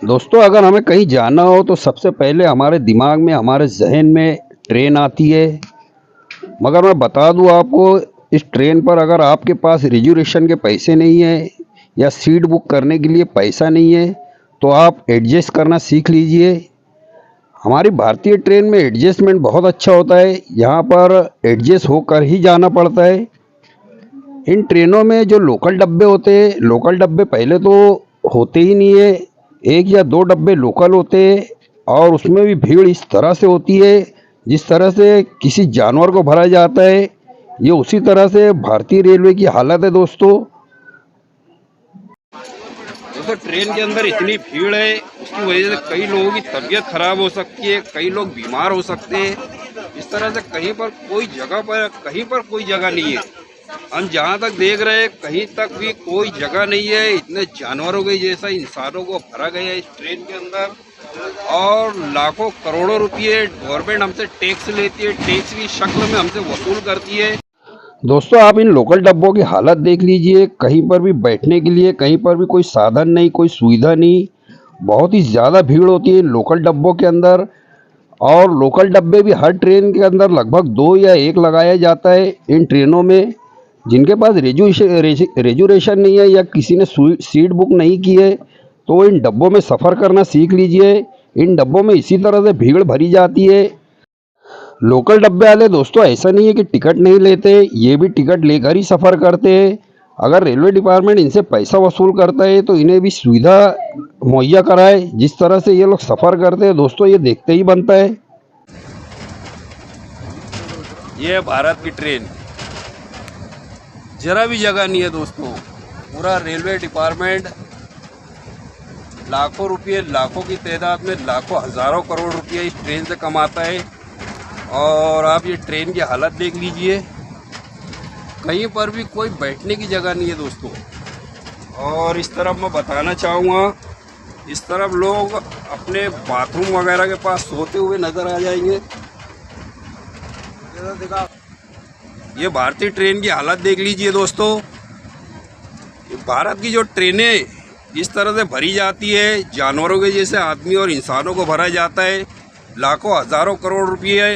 दोस्तों, अगर हमें कहीं जाना हो तो सबसे पहले हमारे दिमाग में, हमारे जहन में ट्रेन आती है। मगर मैं बता दूं आपको, इस ट्रेन पर अगर आपके पास रिजर्वेशन के पैसे नहीं है या सीट बुक करने के लिए पैसा नहीं है तो आप एडजस्ट करना सीख लीजिए। हमारी भारतीय ट्रेन में एडजस्टमेंट बहुत अच्छा होता है। यहाँ पर एडजस्ट होकर ही जाना पड़ता है। इन ट्रेनों में जो लोकल डब्बे होते हैं, लोकल डब्बे पहले तो होते ही नहीं है। एक या दो डब्बे लोकल होते हैं और उसमें भी भीड़ इस तरह से होती है जिस तरह से किसी जानवर को भरा जाता है। ये उसी तरह से भारतीय रेलवे की हालत है दोस्तों। दोस्तों, ट्रेन के अंदर इतनी भीड़ है, उसकी वजह से कई लोगों की तबीयत खराब हो सकती है, कई लोग बीमार हो सकते हैं। इस तरह से कहीं पर कोई जगह नहीं है। हम जहाँ तक देख रहे हैं कहीं तक भी कोई जगह नहीं है। इतने जानवरों के जैसा इंसानों को भरा गया है इस ट्रेन के अंदर और लाखों करोड़ों रुपये गवर्नमेंट हमसे टैक्स लेती है, टैक्स की शक्ल में हमसे वसूल करती है। दोस्तों, आप इन लोकल डब्बों की हालत देख लीजिए। कहीं पर भी बैठने के लिए कहीं पर भी कोई साधन नहीं, कोई सुविधा नहीं। बहुत ही ज़्यादा भीड़ होती है लोकल डब्बों के अंदर। और लोकल डब्बे भी हर ट्रेन के अंदर लगभग दो या एक लगाया जाता है इन ट्रेनों में। जिनके पास रिजर्वेशन नहीं है या किसी ने सीट बुक नहीं की है तो वो इन डब्बों में सफ़र करना सीख लीजिए। इन डब्बों में इसी तरह से भीड़ भरी जाती है। लोकल डब्बे वाले दोस्तों ऐसा नहीं है कि टिकट नहीं लेते, ये भी टिकट लेकर ही सफ़र करते हैं। अगर रेलवे डिपार्टमेंट इनसे पैसा वसूल करता है तो इन्हें भी सुविधा मुहैया कराए। जिस तरह से ये लोग सफ़र करते हैं दोस्तों, ये देखते ही बनता है। ये है भारत की ट्रेन, जरा भी जगह नहीं है दोस्तों। पूरा रेलवे डिपार्टमेंट लाखों रुपये, लाखों की तादाद में, लाखों हज़ारों करोड़ रुपये इस ट्रेन से कमाता है। और आप ये ट्रेन की हालत देख लीजिए, कहीं पर भी कोई बैठने की जगह नहीं है दोस्तों। और इस तरफ मैं बताना चाहूँगा, इस तरफ लोग अपने बाथरूम वगैरह के पास सोते हुए नज़र आ जाएंगे। ये भारतीय ट्रेन की हालत देख लीजिए दोस्तों। भारत की जो ट्रेनें इस तरह से भरी जाती है, जानवरों के जैसे आदमी और इंसानों को भरा जाता है। लाखों हज़ारों करोड़ रुपये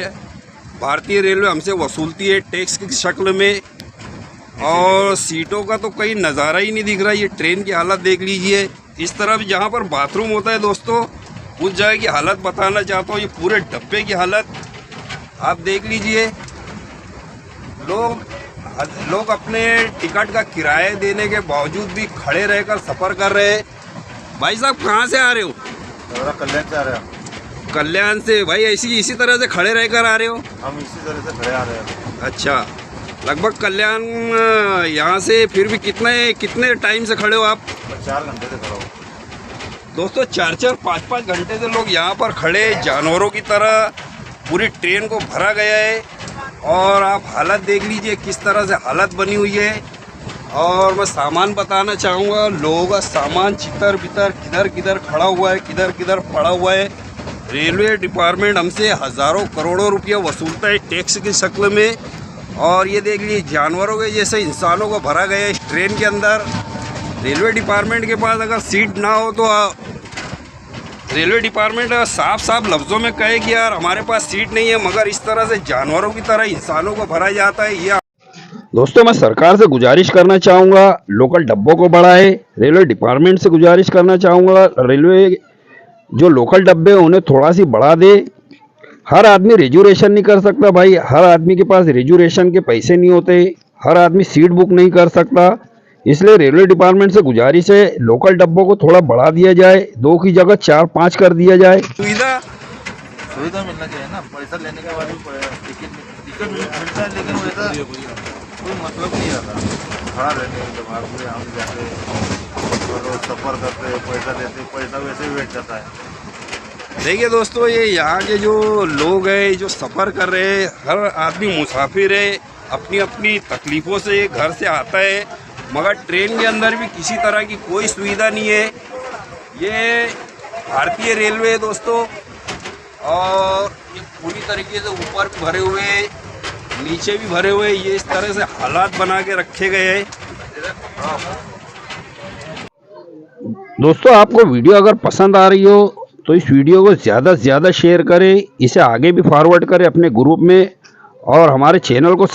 भारतीय रेलवे हमसे वसूलती है टैक्स की शक्ल में। और सीटों का तो कहीं नज़ारा ही नहीं दिख रहा। ये ट्रेन की हालत देख लीजिए। इस तरफ जहाँ पर बाथरूम होता है दोस्तों, उस जगह की हालत बताना चाहता हूँ। ये पूरे डब्बे की हालत आप देख लीजिए। लोग अपने टिकट का किराया देने के बावजूद भी खड़े रहकर सफ़र कर रहे हैं। भाई साहब, कहाँ से आ रहे हो? कल्याण से आ रहे हैं। कल्याण से? भाई इसी तरह से खड़े रहकर आ रहे हो? हम इसी तरह से खड़े आ रहे हैं। अच्छा, लगभग कल्याण यहाँ से फिर भी कितने टाइम से खड़े हो आप? 4 घंटे से खड़ा हो दोस्तों। 4-4, 5-5 घंटे से लोग यहाँ पर खड़े, जानवरों की तरह पूरी ट्रेन को भरा गया है। और आप हालत देख लीजिए किस तरह से हालत बनी हुई है। और मैं सामान बताना चाहूँगा, लोगों का सामान चितर बितर किधर किधर खड़ा हुआ है, किधर किधर पड़ा हुआ है। रेलवे डिपार्टमेंट हमसे हज़ारों करोड़ों रुपये वसूलता है टैक्स की शक्ल में। और ये देख लीजिए, जानवरों के जैसे इंसानों को भरा गया है इस ट्रेन के अंदर। रेलवे डिपार्टमेंट के पास अगर सीट ना हो तो रेलवे डिपार्टमेंट साफ साफ लफ्ज़ों में कहे कि यार हमारे पास सीट नहीं है, मगर इस तरह से जानवरों की तरह इंसानों को भरा जाता है। यह दोस्तों, मैं सरकार से गुजारिश करना चाहूँगा, लोकल डब्बों को बढ़ाए। रेलवे डिपार्टमेंट से गुजारिश करना चाहूँगा, रेलवे जो लोकल डब्बे हैं उन्हें थोड़ा सी बढ़ा दे। हर आदमी रिजर्वेशन नहीं कर सकता भाई, हर आदमी के पास रिजर्वेशन के पैसे नहीं होते, हर आदमी सीट बुक नहीं कर सकता। इसलिए रेलवे डिपार्टमेंट से गुजारिश है, लोकल डब्बों को थोड़ा बढ़ा दिया जाए, 2 की जगह 4-5 कर दिया जाए। सुविधा मिलना चाहिए ना। पैसा लेने के बाद टिकट मिलता है, लेकिन वैसा कोई मतलब नहीं रहता। खड़ा रहने के बाद पूरे हम जाते सफ़र करते, पैसा देते, पैसा वैसे ही बैठ जाता है। देखिए दोस्तों, ये यहाँ के जो लोग हैं जो सफ़र कर रहे हैं, हर आदमी मुसाफिर है, अपनी अपनी तकलीफ़ों से घर से आता है। मगर ट्रेन के अंदर भी किसी तरह की कोई सुविधा नहीं है। ये भारतीय रेलवे है दोस्तों। और ये पूरी तरीके से ऊपर भी भरे हुए हैं, नीचे भी भरे हुए हैं। ये इस तरह से हालात बना के रखे गए हैं। दोस्तों आपको वीडियो अगर पसंद आ रही हो तो इस वीडियो को ज़्यादा से ज़्यादा शेयर करें, इसे आगे भी फॉरवर्ड करें अपने ग्रुप में और हमारे चैनल को